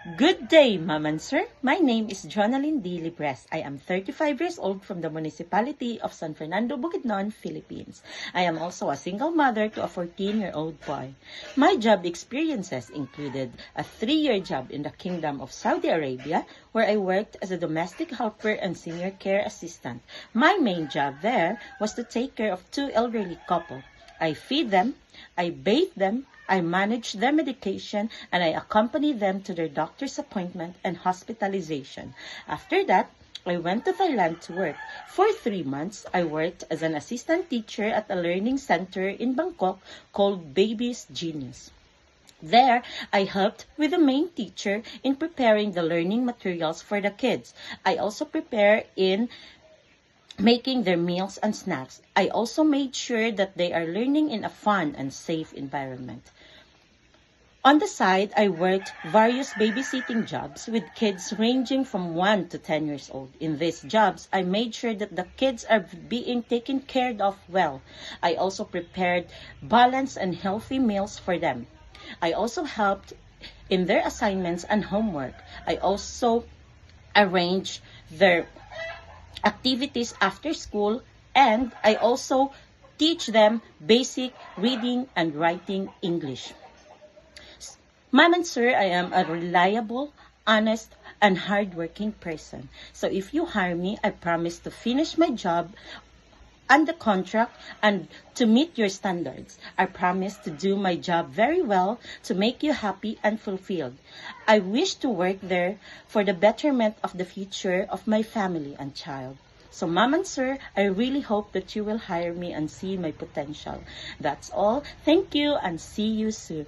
Good day, Ma'am and Sir. My name is Jonalyn D. Libres. I am 35 years old from the municipality of San Fernando, Bukidnon, Philippines. I am also a single mother to a 14-year-old boy. My job experiences included a 3-year job in the Kingdom of Saudi Arabia, where I worked as a domestic helper and senior care assistant. My main job there was to take care of 2 elderly couples. I feed them, I bathe them, I manage their medication, and I accompany them to their doctor's appointment and hospitalization. After that, I went to Thailand to work. For 3 months, I worked as an assistant teacher at a learning center in Bangkok called Baby's Genius. There, I helped with the main teacher in preparing the learning materials for the kids. I also prepare in making their meals and snacks. I also made sure that they are learning in a fun and safe environment. On the side, I worked various babysitting jobs with kids ranging from 1 to 10 years old. In these jobs, I made sure that the kids are being taken care of well. I also prepared balanced and healthy meals for them. I also helped in their assignments and homework. I also arranged their activities after school, and I also teach them basic reading and writing English. Ma'am and Sir, I am a reliable, honest, and hardworking person. So if you hire me, I promise to finish my job and the contract and to meet your standards. I promise to do my job very well to make you happy and fulfilled. I wish to work there for the betterment of the future of my family and child. So, Ma'am and Sir, I really hope that you will hire me and see my potential. That's all. Thank you and see you soon.